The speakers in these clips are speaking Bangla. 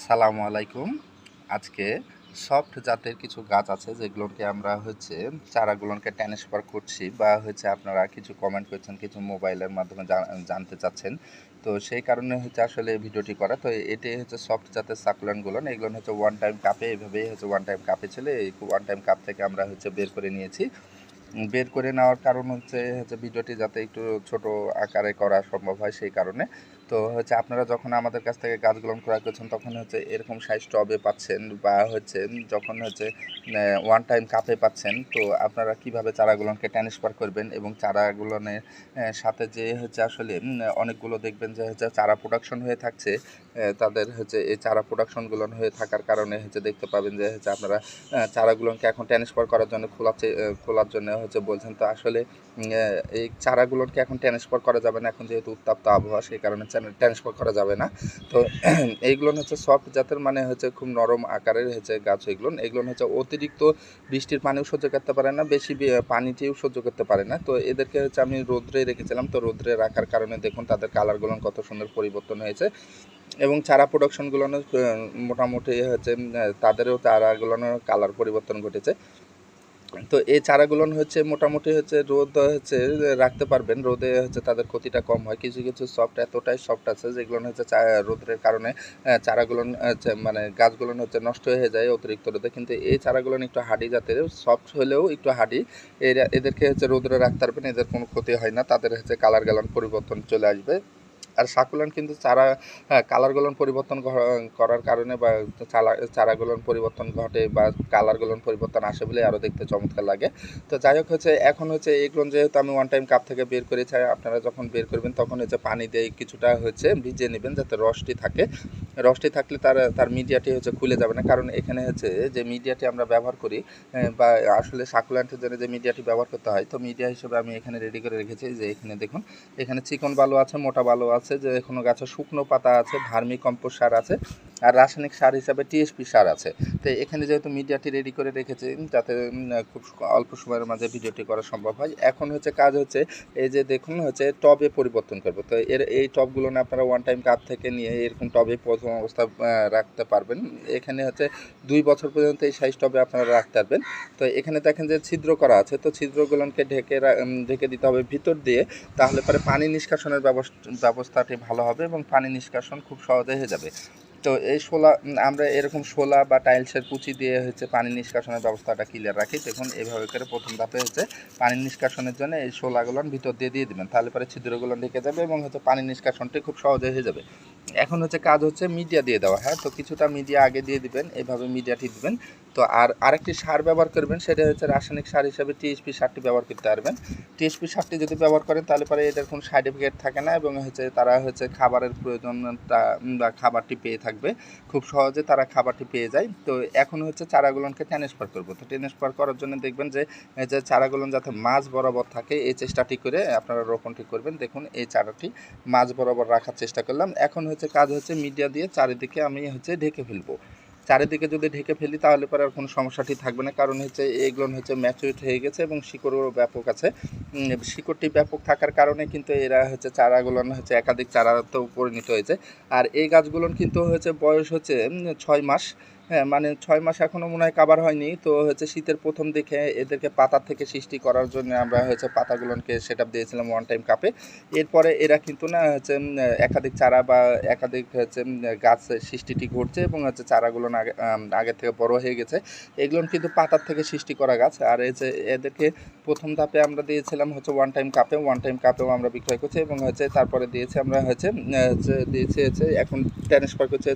সালামু আলাইকুম। আজকে সফট জাতের কিছু গাছ আছে যেগুলোকে আমরা চারাগুলোকে ট্রান্সফার করছি বা আপনারা কিছু কমেন্ট করছেন, কিছু মোবাইলের মাধ্যমে জানতে চাচ্ছেন। তো সেই কারণে আসলে এই ভিডিওটি করা। তো এটাই সফট জাতের সাকুলেন্টগুলো। এগুলো ওয়ান টাইম কাপে, এভাবেই ওয়ান টাইম কাপে ছিল। এই ওয়ান টাইম কাপ থেকে আমরা বের করে নিয়েছি। বের করে নেওয়ার কারণ ভিডিওটি যাতে একটু ছোট আকারে করা সম্ভব হয় সেই কারণে। তো আপনারা যখন আমাদের কাছ থেকে গাছগুলো ক্রয় করছেন তখন এরকম সাইজ টবে পাচ্ছেন বা যখন ওয়ান টাইম কাপে পাচ্ছেন। তো আপনারা কিভাবে চারাগুলোকে ট্রান্সফার করবেন এবং চারাগুলোনের সাথে যে আসলে অনেকগুলো দেখবেন যে চারা প্রোডাকশন হয়ে থাকছে। তাদের এই চারা প্রোডাকশনগুলো হয়ে থাকার কারণে দেখতে পাবেন যে আপনারা চারাগুলোকে এখন ট্রান্সফার করার জন্য খোলার জন্য বলছেন। তো আসলে এই চারাগুলোকে এখন ট্রান্সফার করা যাবে না, এখন যেহেতু উত্তপ্ত আবহাওয়া সেই কারণে ট্রান্সফার করা যাবে না। তো এইগুলো সফট জাতের, মানে খুব নরম আকারের গাছ। এগুলো অতিরিক্ত বৃষ্টির পানিও সহ্য করতে পারে না, বেশি পানিটিও সহ্য করতে পারে না। তো এদেরকে আমি রোদ্রে রেখেছিলাম। তো রোদ্রে রাখার কারণে দেখুন তাদের কালারগুলো কত সুন্দর পরিবর্তন হয়েছে এবং চারা প্রোডাকশনগুলো মোটামুটি তাদেরও চারাগুলোর কালার পরিবর্তন ঘটেছে। তো এই চারাগুলো মোটামুটি রোদ রাখতে পারবেন, রোদে তাদের ক্ষতিটা কম হয়। কিছু কিছু সফট এতটাই সফট আছে যেগুলো রোদের কারণে চারাগুলো মানে গাছগুলো নষ্ট হয়ে যায় অতিরিক্ত রোদে। কিন্তু এই চারাগুলো একটু হার্ডি জাতের, সফট হলেও একটু হার্ডি। এদেরকে রোদরে রাখতে পারবেন, এদের কোনো ক্ষতি হয় না, তাদের কালার গ্যালান পরিবর্তন চলে আসবে। আর সাকুলেন্ট কিন্তু কালারগুলো পরিবর্তন করার কারণে বা চারাগুলো পরিবর্তন ঘটে বা কালারগুলো পরিবর্তন আসে বলে আরও দেখতে চমৎকার লাগে। তো যাই হোক এখন এগুলো যেহেতু আমি ওয়ান টাইম কাপ থেকে বের করেছি, আপনারা যখন বের করবেন তখন পানি দিয়ে কিছুটা ভিজিয়ে নেবেন যাতে রসটি থাকে। রসটি থাকলে তার মিডিয়াটি খুলে যাবে না, কারণ এখানে যে মিডিয়াটি আমরা ব্যবহার করি বা আসলে সাকুলেন্টের জন্য যে মিডিয়াটি ব্যবহার করতে হয়, তো মিডিয়া হিসেবে আমি এখানে রেডি করে রেখেছি। যে এখানে দেখুন, এখানে চিকন বালু আছে, মোটা বালু আছে, যে কোনো গাছের শুকনো পাতা আছে, ভার্মি কম্পোস্ট সার আছে, আর রাসায়নিক সার হিসাবে টিএসপি সার আছে। তো এখানে যেহেতু মিডিয়াটি রেডি করে রেখেছি যাতে খুব অল্প সময়ের মাঝে ভিডিওটি করা সম্ভব হয়। এখন কাজ এই যে দেখুন টবে পরিবর্তন করবো। তো এই টবগুলো আপনারা ওয়ান টাইম কাপ থেকে নিয়ে এরকম টবে প্রথম অবস্থা রাখতে পারবেন। এখানে 2 বছর পর্যন্ত এই সাইজ টবে আপনারা রাখতে পারবেন। তো এখানে দেখেন যে ছিদ্র করা আছে, তো ছিদ্রগুলোকে ঢেকে দিতে হবে ভিতর দিয়ে, তাহলে পরে পানি নিষ্কাশনের ব্যবস্থাটি ভালো হবে এবং পানি নিষ্কাশন খুব সহজে হয়ে যাবে। তো এই আমরা এরকম শোলা বা টাইলসের কুচি দিয়ে পানি নিষ্কাশনের ব্যবস্থাটা ক্লিয়ার রাখি। দেখুন এইভাবে করে প্রথম ধাপে পানি নিষ্কাশনের জন্য এই শোলাগুলো ভিতর দিয়ে দেবেন, তাহলে পরে ছিদ্রগুলো ঢেকে যাবে এবং পানি নিষ্কাশনটি খুব সহজে হয়ে যাবে। এখন কাজ মিডিয়া দিয়ে দেওয়া। হ্যাঁ, তো কিছুটা মিডিয়া আগে দিয়ে দিবেন, এইভাবে মিডিয়াটি দিবেন। তো আরেকটি সার ব্যবহার করবেন, সেটা রাসায়নিক সার হিসাবে টিএসপি সারটি ব্যবহার করতে পারবেন। টিএসপি সারটি যদি ব্যবহার করেন তাহলে পরে এটার কোনো সাইড এফেক্ট থাকে না এবং তারা খাবারের প্রয়োজনটা বা খাবারটি পেয়ে থাকবে, খুব সহজে তারা খাবারটি পেয়ে যায়। তো এখন চারাগুলোকে ট্রান্সফার করবো। তো ট্রান্সফার করার জন্য দেখবেন যে চারাগুলো যাতে মাঝ বরাবর থাকে এই চেষ্টাটি করে আপনারা রোপণটি করবেন। দেখুন এই চারাটি মাঝ বরাবর রাখার চেষ্টা করলাম। এখন কাজ মিডিয়া দিয়ে চারিদিকে আমি ঢেকে ফেলবো। চারিদিকে যদি ঢেকে ফেলি তাহলে পরে আর কোনো সমস্যাটি থাকবে না, কারণ এগুলো ম্যাচুরিট হয়ে গেছে এবং শিকড়ও ব্যাপক আছে। শিকড়টি ব্যাপক থাকার কারণে কিন্তু এরা চারাগুলো একাধিক চারাতেও পরিণত হয়েছে। আর এই গাছগুলোর কিন্তু বয়স 6 মাস। হ্যাঁ, মানে 6 মাস এখনও মনে হয় কাভার হয়নি। তো শীতের প্রথম দিকে এদেরকে পাতা থেকে সৃষ্টি করার জন্য আমরা পাতাগুলোকে সেট আপ দিয়েছিলাম ওয়ান টাইম কাপে। এরপরে এরা কিন্তু না একাধিক চারা বা একাধিক গাছ সৃষ্টিটি ঘটছে এবং চারাগুলো আগে থেকে বড় হয়ে গেছে। এগুলো কিন্তু পাতার থেকে সৃষ্টি করা গাছ। আর এদেরকে প্রথম ধাপে আমরা দিয়েছিলাম ওয়ান টাইম কাপেও আমরা বিক্রয় করছি এবং তারপরে দিয়েছি আমরা দিয়েছি এখন ট্রান্সফার করছে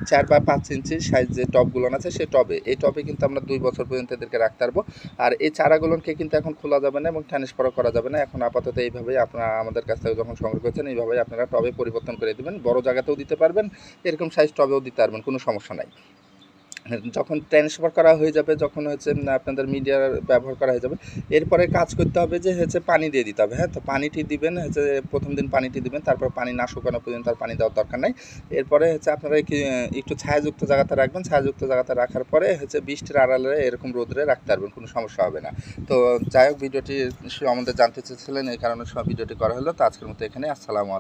4 বা 5 ইঞ্চি সাইজ যে টবগুলো আছে সেই টবে। এই টবে কিন্তু আমরা 2 বছর পর্যন্ত এদেরকে রাখতে পারবো। আর এই চারাগুলোকে কিন্তু এখন খোলা যাবে না এবং ট্রান্সফারও করা যাবে না। এখন আপাতত এইভাবেই আপনারা আমাদের কাছ থেকে যখন সংগ্রহ করছেন এইভাবেই আপনারা টবে পরিবর্তন করে দেবেন। বড় জায়গাতেও দিতে পারবেন, এরকম সাইজ টবেও দিতে পারবেন, কোনো সমস্যা নাই। যখন ট্রান্সফার করা হয়ে যাবে, যখন আপনাদের মিডিয়ার ব্যবহার করা হয়ে যাবে, এরপরে কাজ করতে হবে যে পানি দিয়ে দিতে হবে। হ্যাঁ, তো পানিটি দিবেন প্রথম দিন পানিটি দিবেন, তারপর পানি না শুকানো পর্যন্ত আর পানি দেওয়ার দরকার নাই। এরপরে আপনারা একটু ছায়াযুক্ত জায়গাতে রাখবেন। ছায়াযুক্ত জায়গাতে রাখার পরে বৃষ্টির আড়ালে এরকম রোদরে রাখতে পারবেন, কোনো সমস্যা হবে না। তো যাই হোক, ভিডিওটি আমাদের জানতে চেয়েছিলেন, এই কারণে সব ভিডিওটি করা হলো। তো আজকের মতো এখানে। আসসালামু আলাইকুম।